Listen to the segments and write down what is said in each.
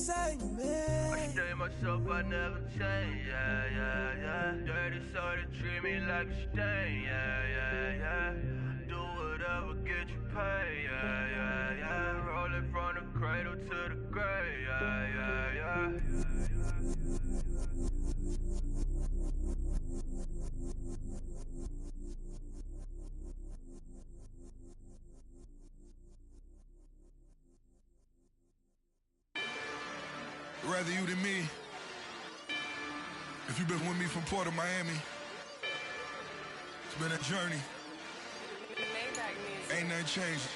inside me. I stay myself, I never change, yeah, yeah, yeah. Dirty soul to treat me like a stain, yeah, yeah, yeah. Do whatever, get you paid, yeah, yeah, yeah. Roll it from the cradle to the grave, yeah, yeah, yeah. Rather you than me. If you've been with me from Port of Miami, it's been a journey. Ain't nothing changed.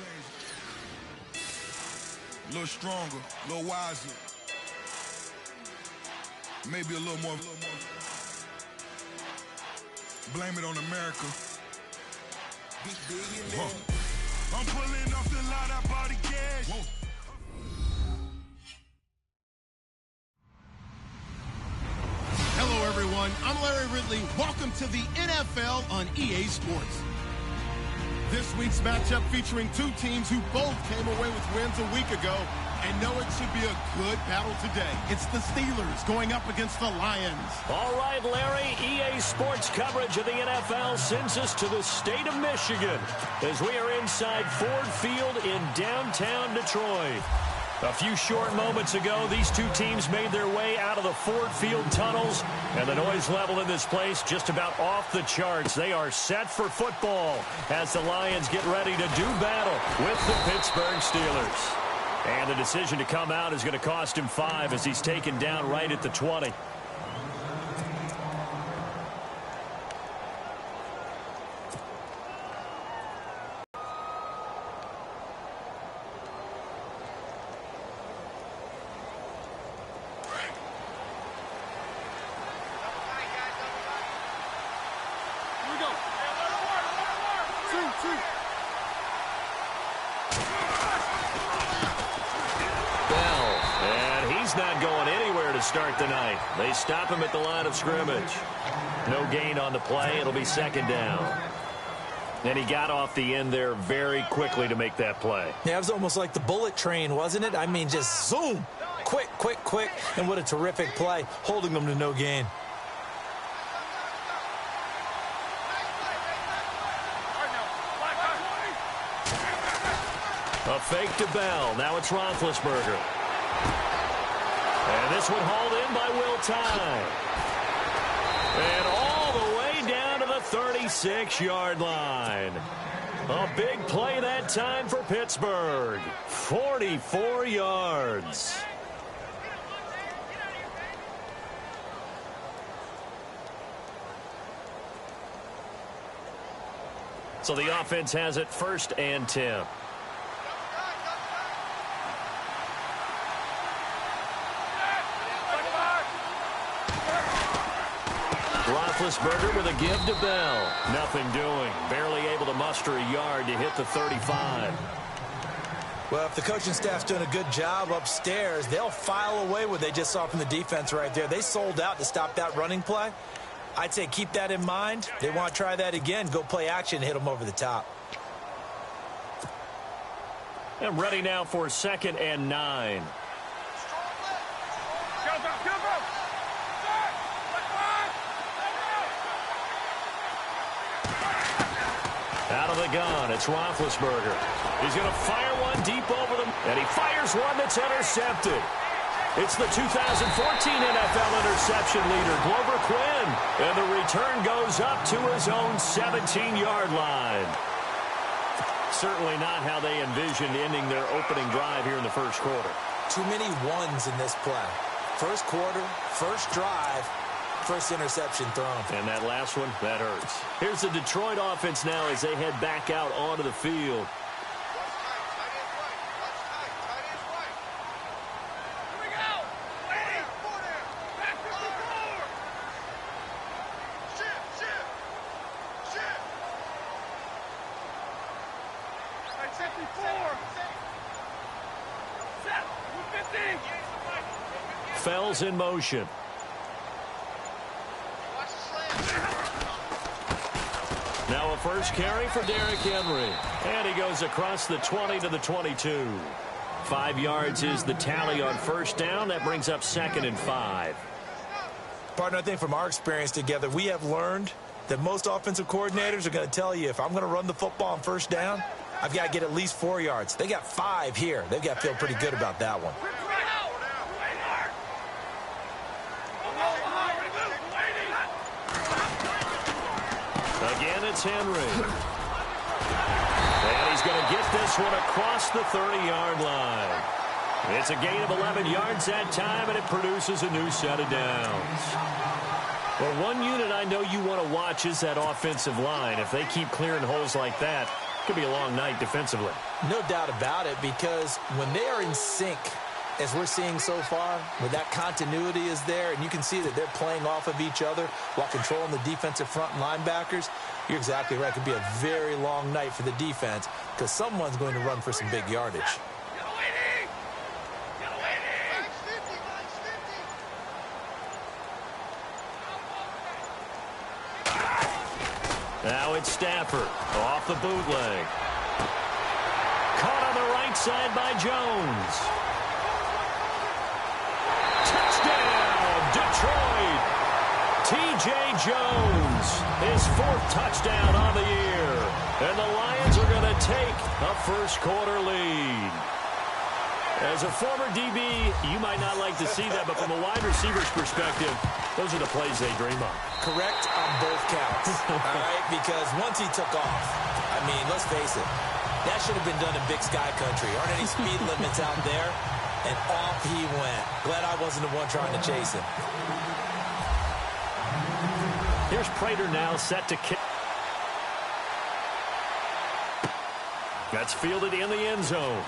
A little stronger, a little wiser. Maybe a little more. Blame it on America. I'm pulling off the lot, I bought the cash. Whoa. Hello, everyone. I'm Larry Ridley. Welcome to the NFL on EA Sports. This week's matchup featuring two teams who both came away with wins a week ago and know it should be a good battle today. It's the Steelers going up against the Lions. All right, Larry, EA Sports coverage of the NFL sends us to the state of Michigan as we are inside Ford Field in downtown Detroit. A few short moments ago, these two teams made their way out of the Ford Field tunnels, and the noise level in this place just about off the charts. They are set for football as the Lions get ready to do battle with the Pittsburgh Steelers. And the decision to come out is going to cost him 5 as he's taken down right at the 20. Not going anywhere to start the night. They stop him at the line of scrimmage. No gain on the play. It'll be second down. And he got off the end there very quickly to make that play. Yeah, it was almost like the bullet train, wasn't it? I mean, just zoom. Quick, quick, quick. And what a terrific play, holding them to no gain. A fake to Bell. Now it's Roethlisberger. And this one hauled in by Will Tye. And all the way down to the 36-yard line. A big play that time for Pittsburgh. 44 yards. So the offense has it 1st and 10. Roethlisberger with a give to Bell. Nothing doing. Barely able to muster a yard to hit the 35. Well, if the coaching staff's doing a good job upstairs, they'll file away what they just saw from the defense right there. They sold out to stop that running play. I'd say keep that in mind. They want to try that again. Go play action, hit them over the top. And ready now for 2nd and 9. Out of the gun, it's Roethlisberger. He's going to fire one deep over them, and he fires one that's intercepted. It's the 2014 NFL interception leader, Glover Quinn, and the return goes up to his own 17-yard line. Certainly not how they envisioned ending their opening drive here in the first quarter. Too many ones in this play. First quarter, first drive, first interception thrown. And that last one, that hurts. Here's the Detroit offense now as they head back out onto the field. Fells in motion. Now a first carry for Derrick Henry. And he goes across the 20 to the 22. 5 yards is the tally on first down. That brings up 2nd and 5. Partner, I think from our experience together, we have learned that most offensive coordinators are going to tell you, if I'm going to run the football on first down, I've got to get at least 4 yards. They got 5 here. They've got to feel pretty good about that one. Again, it's Henry. And he's going to get this one across the 30-yard line. It's a gain of 11 yards that time, and it produces a new set of downs. Well, one unit I know you want to watch is that offensive line. If they keep clearing holes like that, it could be a long night defensively. No doubt about it, because when they are in sync, as we're seeing so far, where that continuity is there, and you can see that they're playing off of each other while controlling the defensive front linebackers, you're exactly right. It could be a very long night for the defense because someone's going to run for some big yardage. Now it's Stafford off the bootleg. Caught on the right side by Jones. Touchdown, Detroit. T.J. Jones, his 4th touchdown on the year. And the Lions are going to take a first-quarter lead. As a former DB, you might not like to see that, but from a wide receiver's perspective, those are the plays they dream of. Correct on both counts, all right? Because once he took off, I mean, let's face it, that should have been done in Big Sky Country. Aren't any speed limits out there? And off he went. Glad I wasn't the one trying to chase him. Here's Prater now set to kick. That's fielded in the end zone.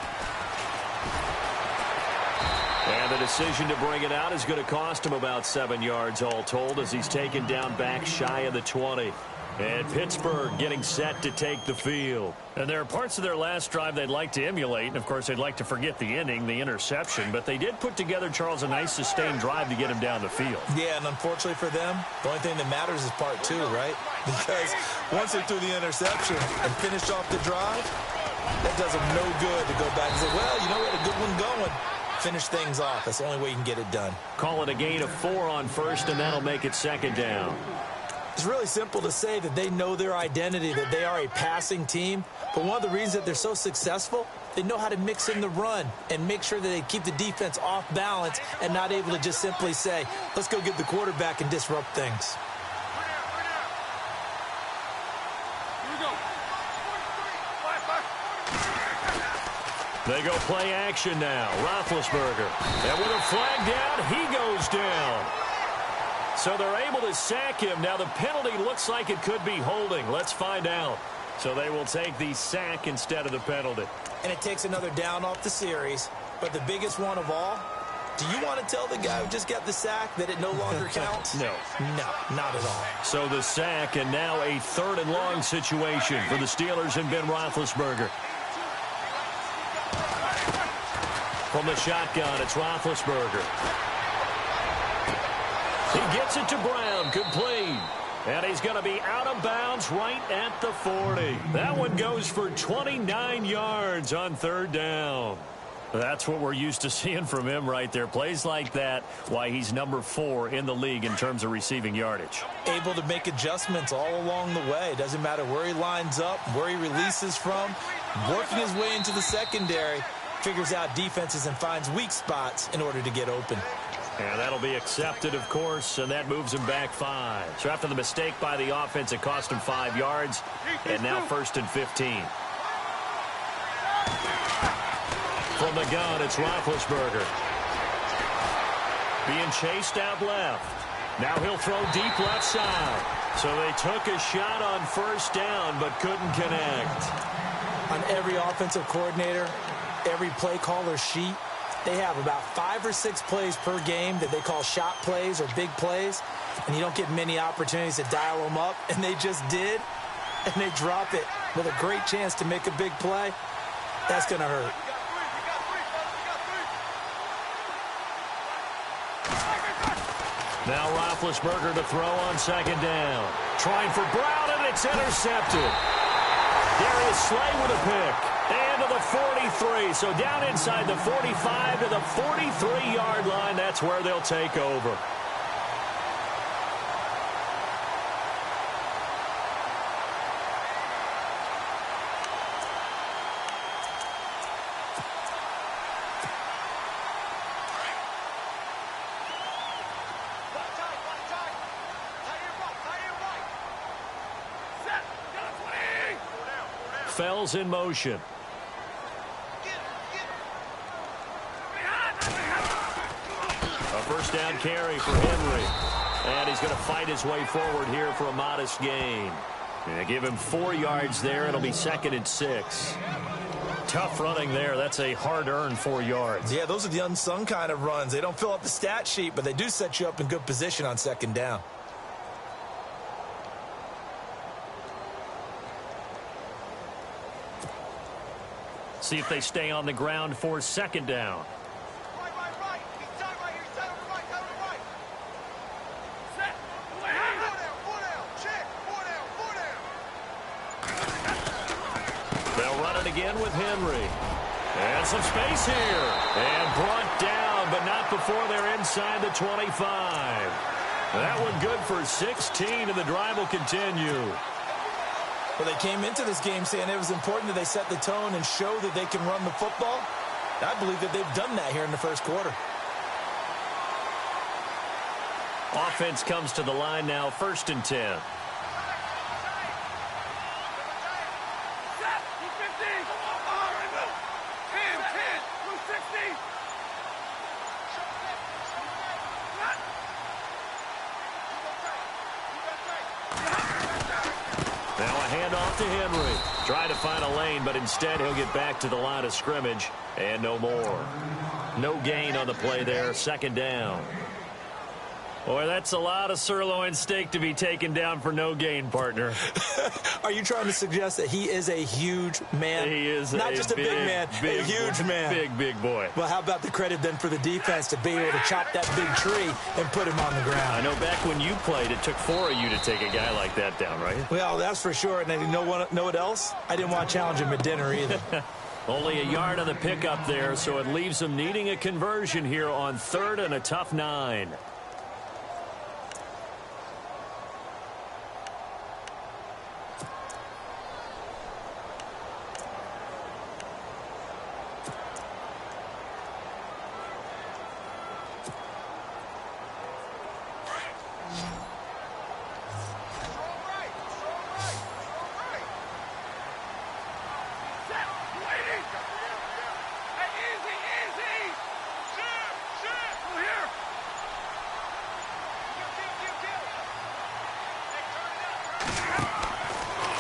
And the decision to bring it out is going to cost him about 7 yards all told as he's taken down back shy of the 20. And Pittsburgh getting set to take the field. And there are parts of their last drive they'd like to emulate. And, of course, they'd like to forget the ending, the interception. But they did put together, Charles, a nice sustained drive to get him down the field. Yeah, and unfortunately for them, the only thing that matters is part 2, right? Because once they threw the interception and finished off the drive, that does them no good to go back and say, well, you know, we had a good one going. Finish things off. That's the only way you can get it done. Call it a gain of 4 on first, and that'll make it 2nd down. It's really simple to say that they know their identity, that they are a passing team. But one of the reasons that they're so successful, they know how to mix in the run and make sure that they keep the defense off balance and not able to just simply say, let's go get the quarterback and disrupt things. They go play action now. Roethlisberger. And with a flag down, he goes down. So they're able to sack him. Now the penalty looks like it could be holding. Let's find out. So they will take the sack instead of the penalty. And it takes another down off the series. But the biggest one of all, do you want to tell the guy who just got the sack that it no longer counts? No. No, not at all. So the sack, and now a 3rd and long situation for the Steelers and Ben Roethlisberger. From the shotgun, it's Roethlisberger. He gets it to Brown, complete. And he's going to be out of bounds right at the 40. That one goes for 29 yards on 3rd down. That's what we're used to seeing from him right there. Plays like that, why he's number 4 in the league in terms of receiving yardage. Able to make adjustments all along the way. Doesn't matter where he lines up, where he releases from. Working his way into the secondary. Figures out defenses and finds weak spots in order to get open. And that'll be accepted, of course, and that moves him back 5. So after the mistake by the offense, it cost him 5 yards, and now 1st and 15. From the gun, it's Roethlisberger. Being chased out left. Now he'll throw deep left side. So they took a shot on 1st down, but couldn't connect. On every offensive coordinator, every play caller sheet, they have about 5 or 6 plays per game that they call shot plays or big plays, and you don't get many opportunities to dial them up, and they just did, and they drop it with a great chance to make a big play. That's going to hurt. Now Roethlisberger to throw on 2nd down. Trying for Brown, and it's intercepted. Darius Slay with a pick. And to the 43. So down inside the 45 to the 43-yard line. That's where they'll take over. Fells in motion. A first down carry for Henry. And he's going to fight his way forward here for a modest gain. Yeah, give him 4 yards there. It'll be 2nd and 6. Tough running there. That's a hard-earned 4 yards. Yeah, those are the unsung kind of runs. They don't fill up the stat sheet, but they do set you up in good position on 2nd down. See if they stay on the ground for 2nd down. Right. He's tight right here. He's tight over right. Tight over right. Set. 4 down. Check. 4 down. They'll run it again with Henry. And some space here. And brought down, but not before they're inside the 25. That one good for 16, and the drive will continue. Well, they came into this game saying it was important that they set the tone and show that they can run the football. I believe that they've done that here in the first quarter. Offense comes to the line now, 1st and 10. Now a handoff to Henry. Try to find a lane, but instead he'll get back to the line of scrimmage. And no more. No gain on the play there. 2nd down. Boy, that's a lot of sirloin steak to be taken down for no gain, partner. Are you trying to suggest that he is a huge man? He is not just a big man, a huge man. Big boy. Well, how about the credit then for the defense to be able to chop that big tree and put him on the ground? I know back when you played, it took 4 of you to take a guy like that down, right? Well, that's for sure. And then you know what else? I didn't want to challenge him at dinner either. Only a yard on the pickup there, so it leaves him needing a conversion here on 3rd and a tough 9.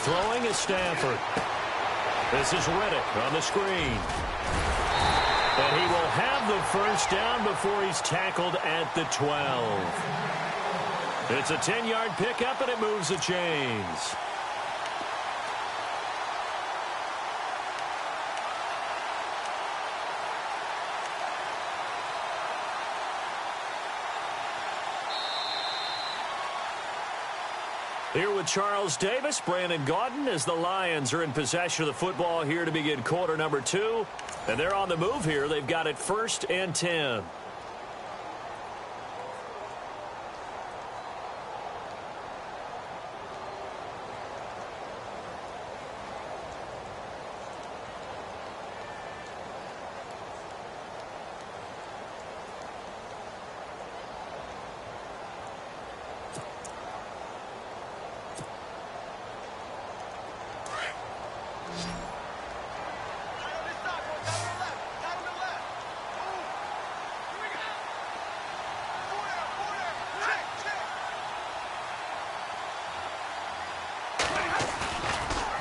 Throwing is Stafford. This is Riddick on the screen. And he will have the first down before he's tackled at the 12. It's a 10-yard pickup, and it moves the chains. Here with Charles Davis, Brandon Gaudin, as the Lions are in possession of the football here to begin quarter number 2. And they're on the move here. They've got it 1st and 10.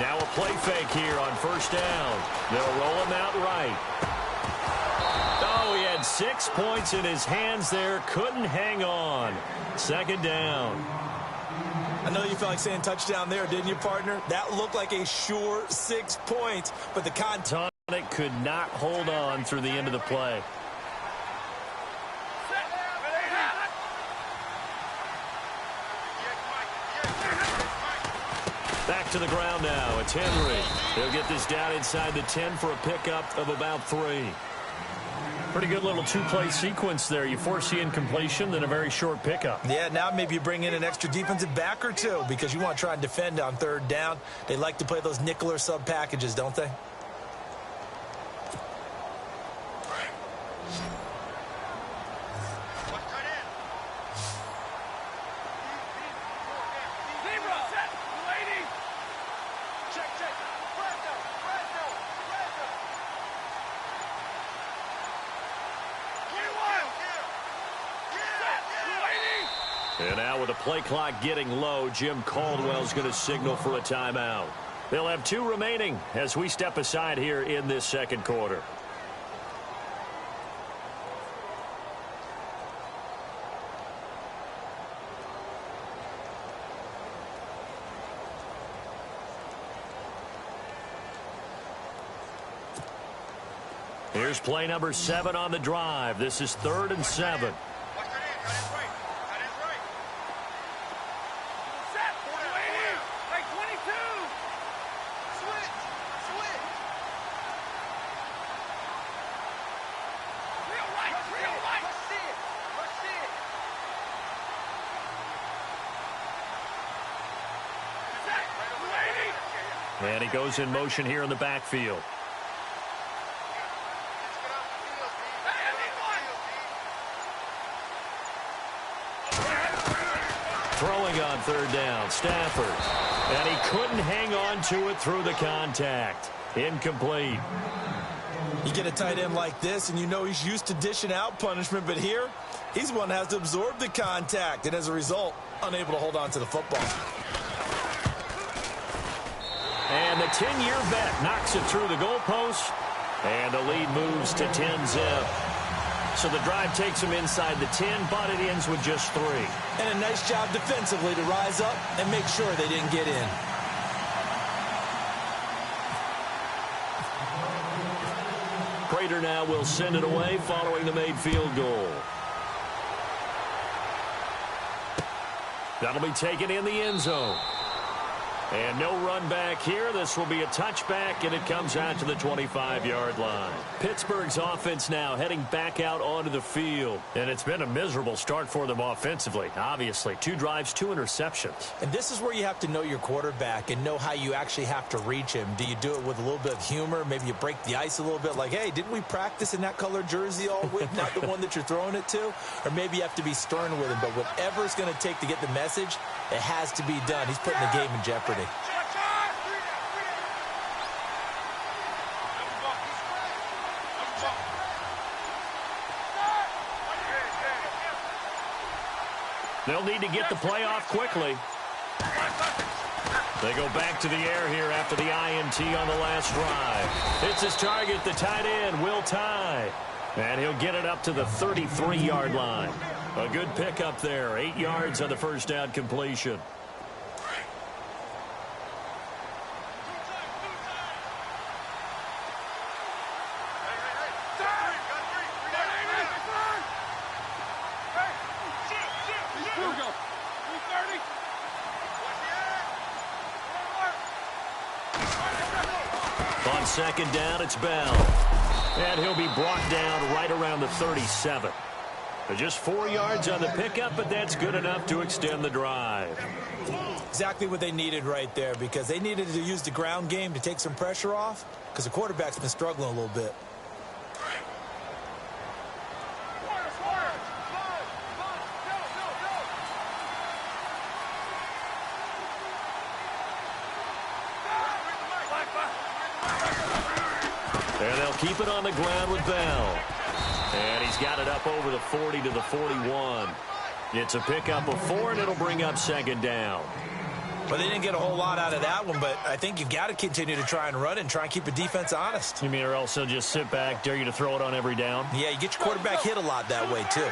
Now a play fake here on 1st down. They'll roll him out right. Oh, he had 6 points in his hands there. Couldn't hang on. 2nd down. I know you felt like saying touchdown there, didn't you, partner? That looked like a sure 6 points, but the contact could not hold on through the end of the play. Back back to the ground now. It's Henry. He'll get this down inside the 10 for a pickup of about 3. Pretty good little two-play sequence there. You force the incompletion, then a very short pickup. Yeah, now maybe you bring in an extra defensive back or two because you want to try and defend on 3rd down. They like to play those nickel or sub packages, don't they? And now with the play clock getting low, Jim Caldwell's going to signal for a timeout. They'll have 2 remaining as we step aside here in this second quarter. Here's play number 7 on the drive. This is 3rd and 7. And he goes in motion here in the backfield. Throwing on 3rd down, Stafford. And he couldn't hang on to it through the contact. Incomplete. You get a tight end like this, and you know he's used to dishing out punishment, but here, he's the one that has to absorb the contact, and as a result, unable to hold on to the football. And the 10-year vet knocks it through the goalpost, and the lead moves to 10-zip. So the drive takes him inside the 10, but it ends with just 3. And a nice job defensively to rise up and make sure they didn't get in. Prater now will send it away following the made field goal. That'll be taken in the end zone. And no run back here. This will be a touchback, and it comes out to the 25-yard line. Pittsburgh's offense now heading back out onto the field. And it's been a miserable start for them offensively. Obviously, 2 drives, 2 interceptions. And this is where you have to know your quarterback and know how you actually have to reach him. Do you do it with a little bit of humor? Maybe you break the ice a little bit like, hey, didn't we practice in that color jersey all week? Not the one that you're throwing it to? Or maybe you have to be stern with him. But whatever it's going to take to get the message, it has to be done. He's putting the game in jeopardy. They'll need to get the play off quickly. They go back to the air here after the INT on the last drive. It's his target, the tight end, Will Tye. And he'll get it up to the 33-yard line. A good pickup there, 8 yards on the first down completion. On 2nd down, it's Bell. And he'll be brought down right around the 37. Just 4 yards on the pickup, but that's good enough to extend the drive. Exactly what they needed right there, because they needed to use the ground game to take some pressure off, because the quarterback's been struggling a little bit. And they'll keep it on the ground with Bell. And he's got it up over the 40 to the 41. It's a pickup of 4, and it'll bring up 2nd down. Well, they didn't get a whole lot out of that one, but I think you've got to continue to try and run and try and keep the defense honest. You mean or else they'll just sit back, dare you to throw it on every down? Yeah, you get your quarterback hit a lot that way, too.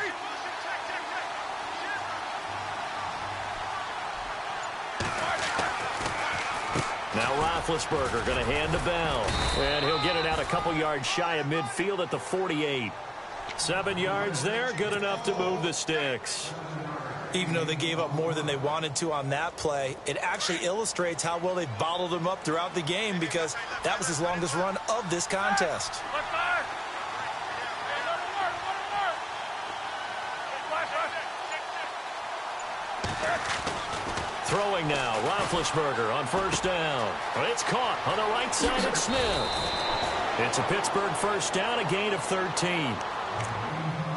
Now Roethlisberger going to hand to Bell. And he'll get it out a couple yards shy of midfield at the 48. 7 yards there, good enough to move the sticks. Even though they gave up more than they wanted to on that play, it actually illustrates how well they bottled them up throughout the game because that was his longest run of this contest. Throwing now, Roethlisberger on first down. It's caught on the right side of Smith. It's a Pittsburgh first down, a gain of 13.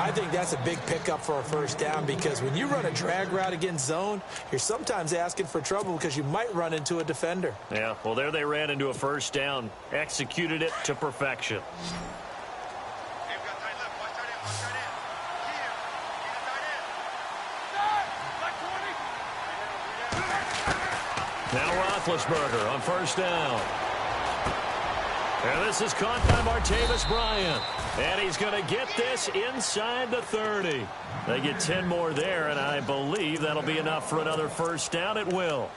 I think that's a big pickup for a first down because when you run a drag route against zone, you're sometimes asking for trouble because you might run into a defender. Yeah, well, there they ran into a first down, executed it to perfection. Now Roethlisberger on first down. And this is caught by Martavis Bryant. And he's going to get this inside the 30. They get 10 more there, and I believe that'll be enough for another first down. It will.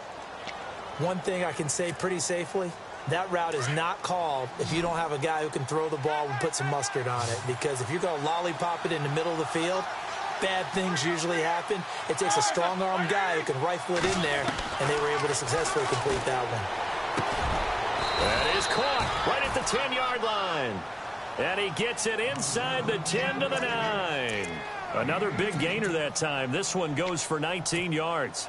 One thing I can say pretty safely, that route is not called if you don't have a guy who can throw the ball and put some mustard on it. Because if you're going to lollipop it in the middle of the field, bad things usually happen. It takes a strong-arm guy who can rifle it in there, and they were able to successfully complete that one. That is caught right at the 10-yard line. And he gets it inside the 10 to the 9. Another big gainer that time. This one goes for 19 yards.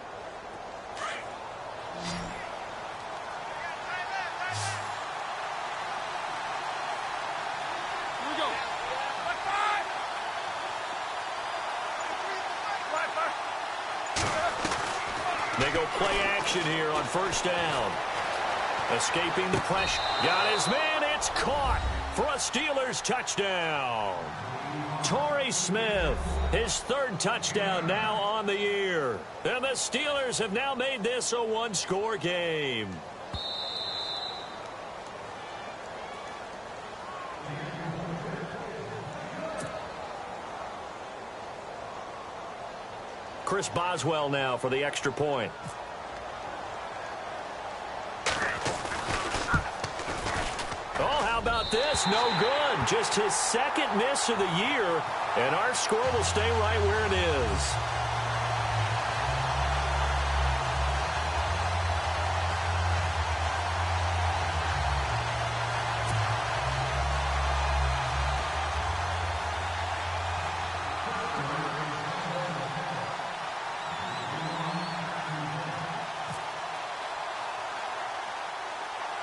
They go play action here on first down. Escaping the pressure. Got his man. It's caught for a Steelers touchdown. Torrey Smith, his third touchdown now on the year. And the Steelers have now made this a one-score game. Chris Boswell now for the extra point. Oh, how about this? No good. Just his second miss of the year, and our score will stay right where it is.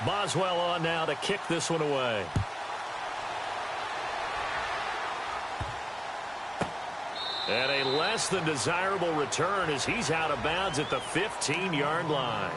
Boswell on now to kick this one away. And a less than desirable return as he's out of bounds at the 15-yard line.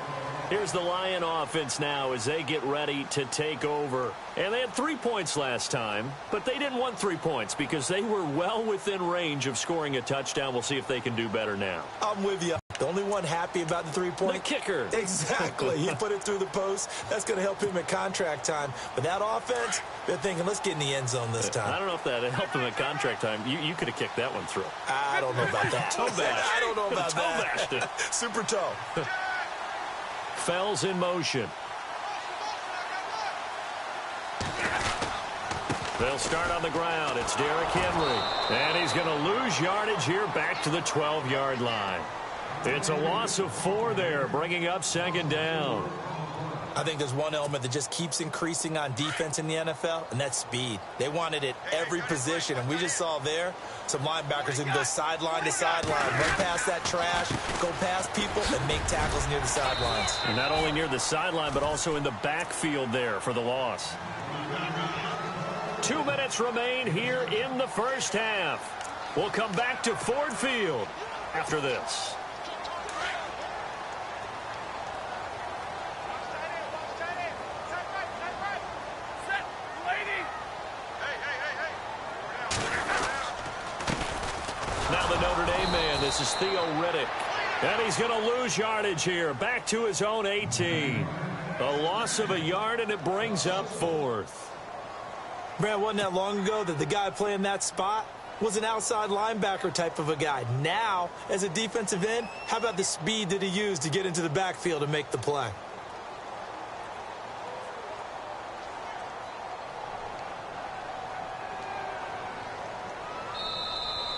Here's the Lion offense now as they get ready to take over. And they had 3 points last time, but they didn't want 3 points because they were well within range of scoring a touchdown. We'll see if they can do better now. I'm with you. The only one happy about the 3-point. The kicker. Exactly. He put it through the post. That's going to help him at contract time. But that offense, they're thinking, let's get in the end zone this time. I don't know if that helped him at contract time. You could have kicked that one through. I don't know about that. Toe bash. I don't know about toe that. Bashed it. Super toe. Fells in motion. They'll start on the ground. It's Derrick Henry. And he's going to lose yardage here back to the 12-yard line. It's a loss of 4 there, bringing up second down. I think there's one element that just keeps increasing on defense in the NFL, and that's speed. They want it at every position, and we just saw there some linebackers who can go sideline to sideline, run past that trash, go past people, and make tackles near the sidelines. And not only near the sideline, but also in the backfield there for the loss. 2 minutes remain here in the first half. We'll come back to Ford Field after this. Now the Notre Dame man, this is Theo Riddick. And he's going to lose yardage here, back to his own 18. A loss of a yard, and it brings up 4th. Brad, wasn't that long ago that the guy playing that spot was an outside linebacker type of a guy. Now, as a defensive end, how about the speed that he used to get into the backfield and make the play?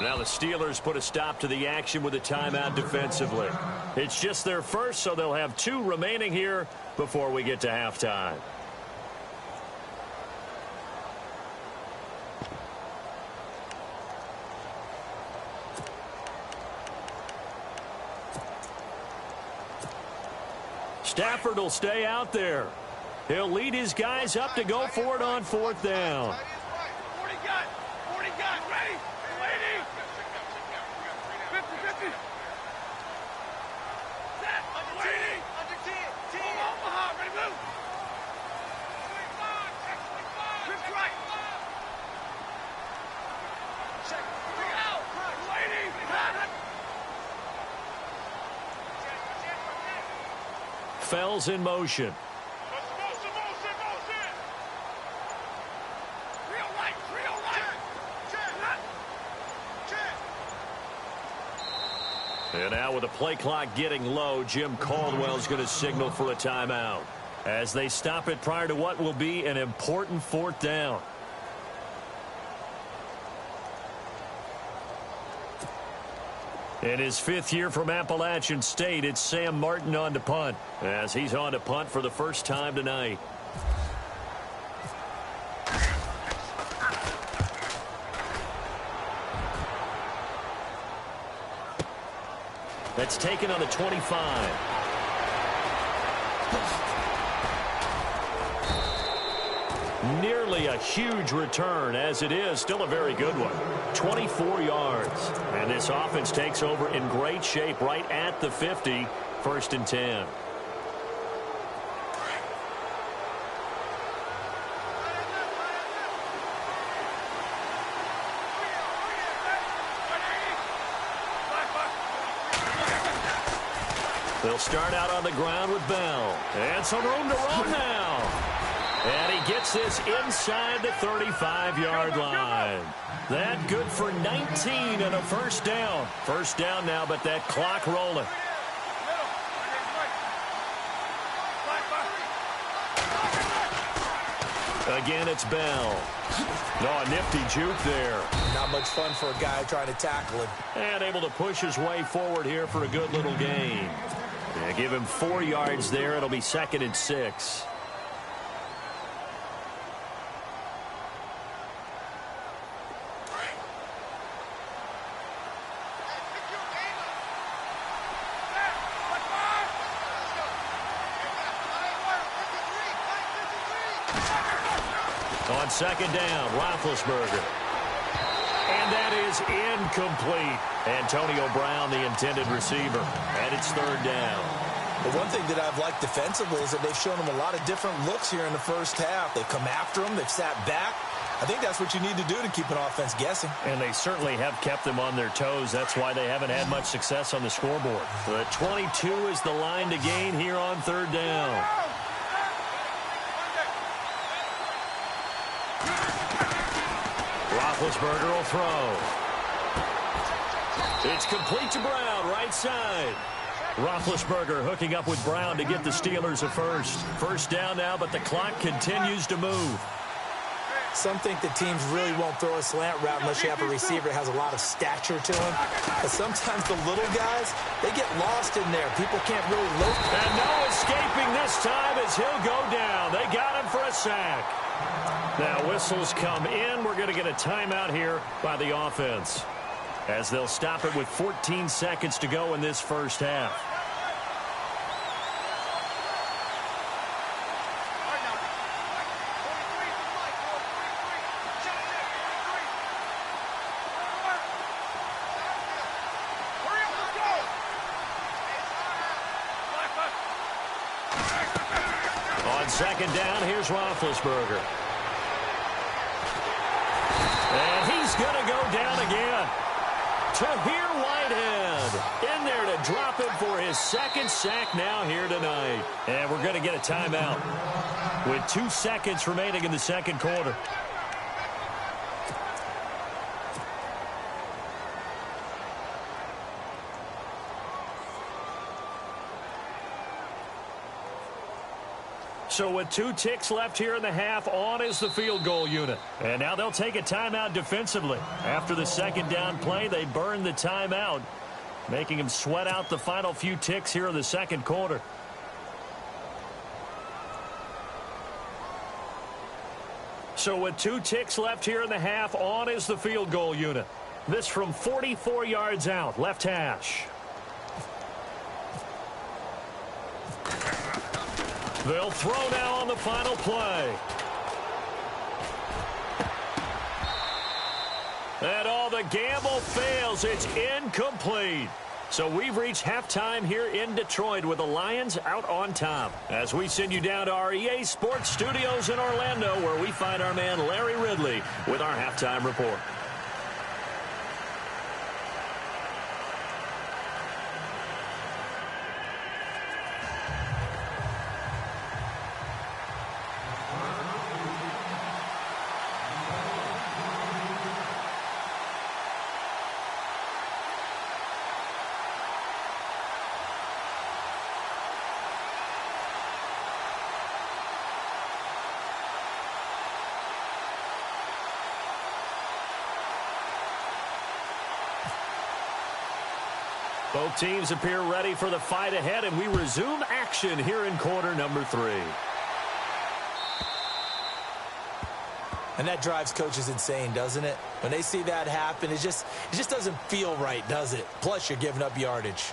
Now the Steelers put a stop to the action with a timeout defensively. It's just their first, so they'll have 2 remaining here before we get to halftime. Stafford will stay out there. He'll lead his guys up to go for it on 4th down. 40 gun. 40 gun. Ready. Waiting. 50-50. Set. Waiting. Under 10. Omaha. Ready, move. 25. Right. Check. Bring it out. Waiting. Fells in motion. And now with the play clock getting low, Jim Caldwell's going to signal for a timeout as they stop it prior to what will be an important 4th down. In his 5th year from Appalachian State, it's Sam Martin on to punt, as he's on to punt for the first time tonight. That's taken on the 25. Nearly a huge return, as it is still a very good one. 24 yards. And this offense takes over in great shape right at the 50. 1st and 10. They'll start out on the ground with Bell. And some room to run now. And he gets this inside the 35-yard line. That good for 19 and a 1st down. 1st down now, but that clock rolling. Again, it's Bell. Oh, a nifty juke there. Not much fun for a guy trying to tackle him. And able to push his way forward here for a good little gain. Yeah, give him 4 yards there. It'll be 2nd and 6. On 2nd down, Roethlisberger. And that is incomplete. Antonio Brown, the intended receiver. And it's 3rd down. The one thing that I've liked defensively is that they've shown him a lot of different looks here in the 1st half. They've come after him. They've sat back. I think that's what you need to do to keep an offense guessing. And they certainly have kept them on their toes. That's why they haven't had much success on the scoreboard. The 22 is the line to gain here on 3rd down. Roethlisberger will throw. It's complete to Brown, right side. Roethlisberger hooking up with Brown to get the Steelers a 1st down now, but the clock continues to move. Some think that teams really won't throw a slant route unless you have a receiver that has a lot of stature to him. But sometimes the little guys, they get lost in there. People can't really locate. And no escaping this time as he'll go down. They got him for a sack. Now whistles come in. We're going to get a timeout here by the offense, as they'll stop it with 14 seconds to go in this 1st half. On 2nd down, here's Roethlisberger. And he's going to go down again. Tahir Whitehead in there to drop him for his 2nd sack now here tonight. And we're going to get a timeout with 2 seconds remaining in the 2nd quarter. So with 2 ticks left here in the half, on is the field goal unit. And now they'll take a timeout defensively. After the second down play, they burn the timeout, making them sweat out the final few ticks here in the second quarter. So with 2 ticks left here in the half, on is the field goal unit. This from 44 yards out, left hash. They'll throw now on the final play. And all the gamble fails. It's incomplete. So we've reached halftime here in Detroit with the Lions out on top. As we send you down to our EA Sports Studios in Orlando, where we find our man Larry Ridley with our halftime report. Both teams appear ready for the fight ahead, and we resume action here in quarter number 3. And that drives coaches insane, doesn't it? When they see that happen, it just doesn't feel right, does it? Plus, you're giving up yardage.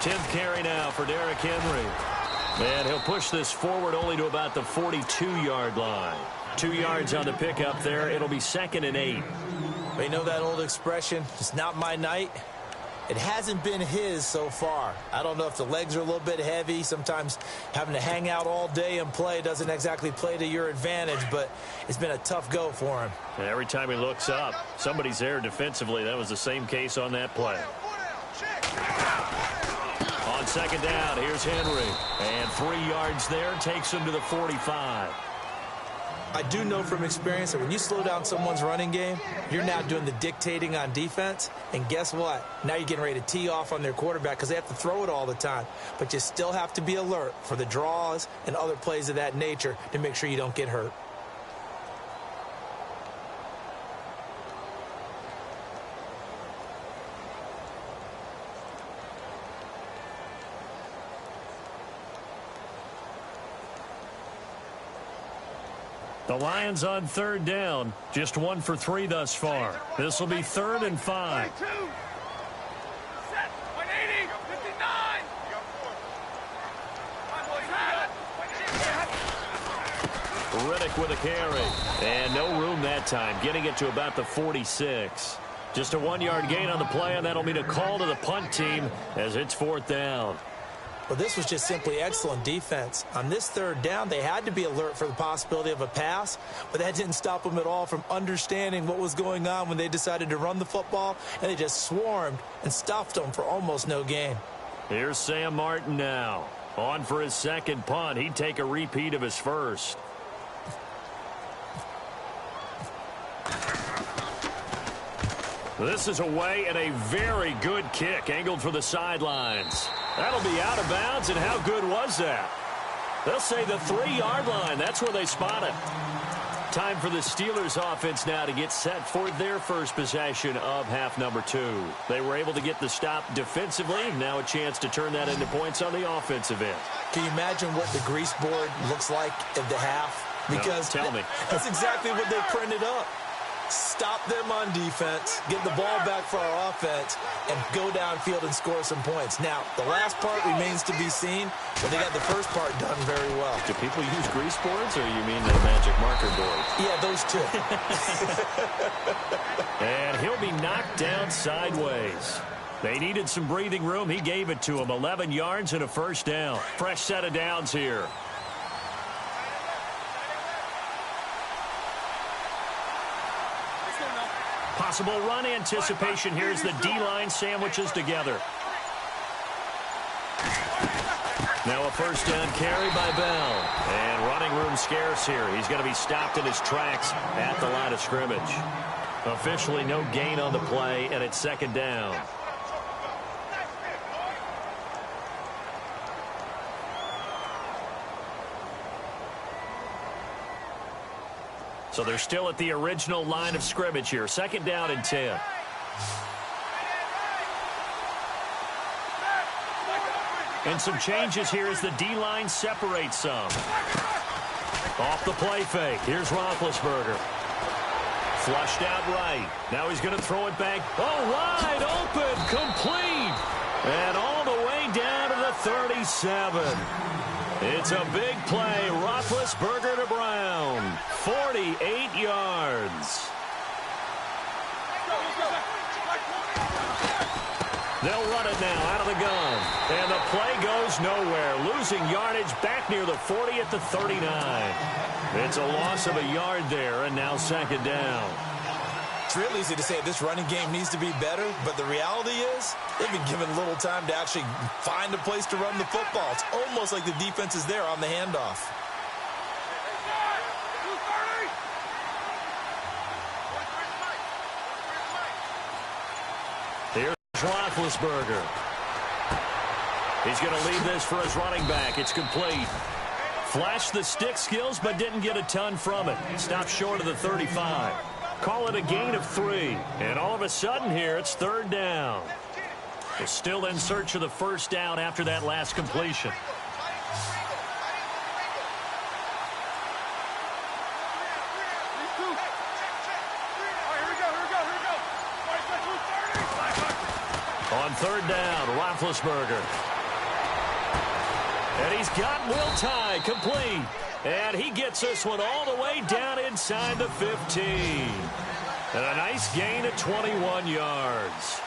10th carry now for Derrick Henry. And he'll push this forward only to about the 42-yard line. 2 yards on the pickup there. It'll be 2nd and 8. But you know that old expression, it's not my night? It hasn't been his so far. I don't know if the legs are a little bit heavy. Sometimes having to hang out all day and play doesn't exactly play to your advantage, but it's been a tough go for him. And every time he looks up, somebody's there defensively. That was the same case on that play. On 2nd down, here's Henry. And 3 yards there, takes him to the 45. I do know from experience that when you slow down someone's running game, you're now doing the dictating on defense. And guess what? Now you're getting ready to tee off on their quarterback because they have to throw it all the time. But you still have to be alert for the draws and other plays of that nature to make sure you don't get hurt. The Lions on 3rd down. Just 1 for 3 thus far. This will be 3rd and 5. Set. 180. 59. Riddick with a carry. And no room that time, getting it to about the 46. Just a 1-yard gain on the play, and that'll mean a call to the punt team as it's 4th down. Well, this was just simply excellent defense. On this 3rd down, they had to be alert for the possibility of a pass, but that didn't stop them at all from understanding what was going on when they decided to run the football, and they just swarmed and stuffed them for almost no gain. Here's Sam Martin now. On for his 2nd punt. He'd take a repeat of his first. This is away and a very good kick, angled for the sidelines. That'll be out of bounds, and how good was that? They'll say the 3-yard line. That's where they spot it. Time for the Steelers offense now to get set for their first possession of half number 2. They were able to get the stop defensively. Now a chance to turn that into points on the offensive end. Can you imagine what the grease board looks like at the half? Because no, tell me. That's exactly what they printed up. Stop them on defense, get the ball back for our offense, and go downfield and score some points. Now, the last part remains to be seen, but they got the first part done very well. Do people use grease boards, or you mean the magic marker board? Yeah, those two. And he'll be knocked down sideways. They needed some breathing room. He gave it to them. 11 yards and a 1st down. Fresh set of downs here. Possible run anticipation. Here's the D-line sandwiches together. Now a 1st down carry by Bell. And running room scarce here. He's going to be stopped in his tracks at the line of scrimmage. Officially no gain on the play, and it's 2nd down. So they're still at the original line of scrimmage here. 2nd down and 10. And some changes here as the D-line separates some. Off the play fake. Here's Roethlisberger. Flushed out right. Now he's going to throw it back. Oh, wide open. Complete. And all the way down to the 37. It's a big play. Roethlisberger to Brown. 48 yards. They'll run it now out of the gun. And the play goes nowhere. Losing yardage back near the 40 at the 39. It's a loss of a yard there, and now 2nd down. It's real easy to say this running game needs to be better, but the reality is they've been given little time to actually find a place to run the football. It's almost like the defense is there on the handoff. Here's Roethlisberger. He's going to lead this for his running back. It's complete. Flashed the stick skills, but didn't get a ton from it. Stopped short of the 35. Call it a gain of 3. And all of a sudden here, it's 3rd down. They're still in search of the 1st down after that last completion. On 3rd down, Roethlisberger. And he's got Will Tye complete. And he gets this one all the way down inside the 15. And a nice gain of 21 yards.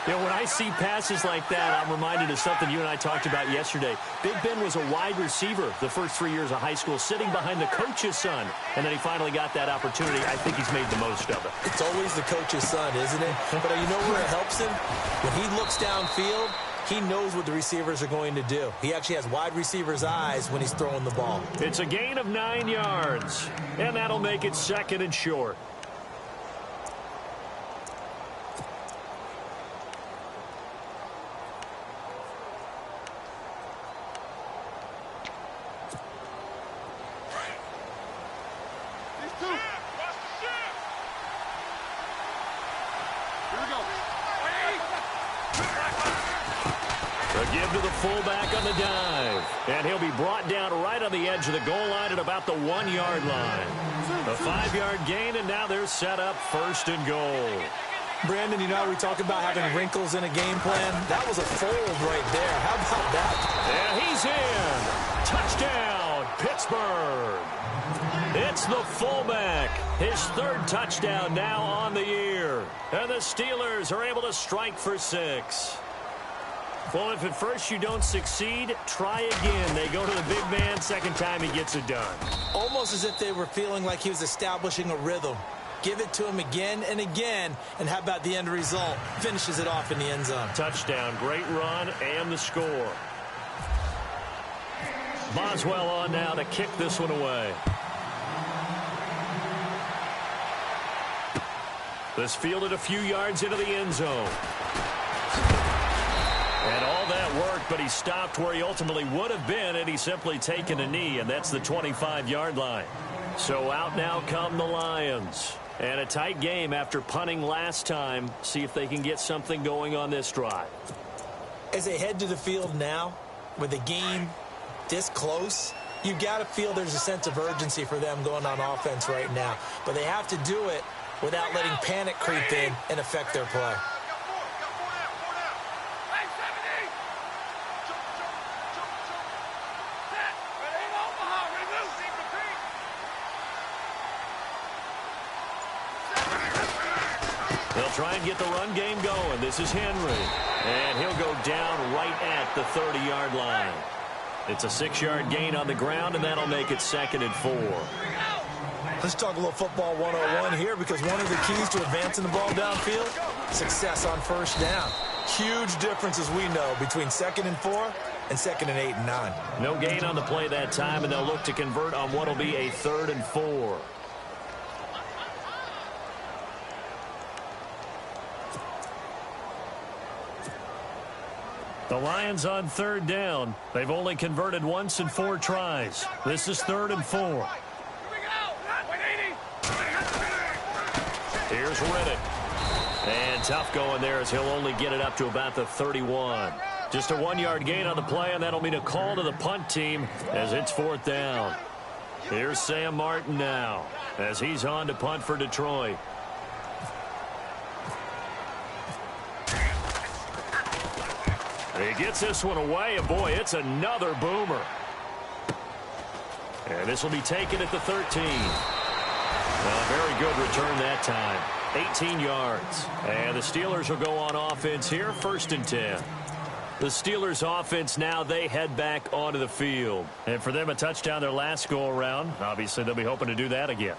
You know, when I see passes like that, I'm reminded of something you and I talked about yesterday. Big Ben was a wide receiver the first 3 years of high school, sitting behind the coach's son. And then he finally got that opportunity. I think he's made the most of it. It's always the coach's son, isn't it? But you know where it helps him? When he looks downfield, he knows what the receivers are going to do. He actually has wide receivers' eyes when he's throwing the ball. It's a gain of 9 yards. And that'll make it 2nd and short. Here we go. A give to the fullback on the dive. And he'll be brought down right on the edge of the goal line at about the 1-yard line. A 5-yard gain, and now they're set up 1st and goal. Brandon, you know, we talk about having wrinkles in a game plan. That was a fold right there. How about that? And he's in. Touchdown, Pittsburgh. It's the fullback. His 3rd touchdown now on the year. And the Steelers are able to strike for 6. Well, if at first you don't succeed, try again. They go to the big man. 2nd time he gets it done. Almost as if they were feeling like he was establishing a rhythm. Give it to him again and again. And how about the end result? Finishes it off in the end zone. Touchdown, great run, and the score. Boswell on now to kick this one away. This fielded a few yards into the end zone. And all that worked, but he stopped where he ultimately would have been, and he's simply taken a knee, and that's the 25-yard line. So out now come the Lions. And a tight game after punting last time. See if they can get something going on this drive. As they head to the field now, with the game this close, you got to feel there's a sense of urgency for them going on offense right now. But they have to do it without letting panic creep in and affect their play. They'll try and get the run game going. This is Henry. And he'll go down right at the 30-yard line. It's a 6-yard gain on the ground, and that'll make it 2nd and 4. Let's talk a little football 101 here, because one of the keys to advancing the ball downfield, success on 1st down. Huge difference, as we know, between 2nd and 4 and 2nd and 8 and 9. No gain on the play that time, and they'll look to convert on what will be a 3rd and 4. The Lions on 3rd down. They've only converted once in 4 tries. This is 3rd and 4. Here's Riddick. And tough going there as he'll only get it up to about the 31. Just a 1-yard gain on the play, and that'll mean a call to the punt team as it's 4th down. Here's Sam Martin now as he's on to punt for Detroit. He gets this one away, and boy, it's another boomer. And this will be taken at the 13. Very good return that time. 18 yards. And the Steelers will go on offense here, 1st and 10. The Steelers offense now, they head back onto the field. And for them, a touchdown their last go-around. Obviously, they'll be hoping to do that again.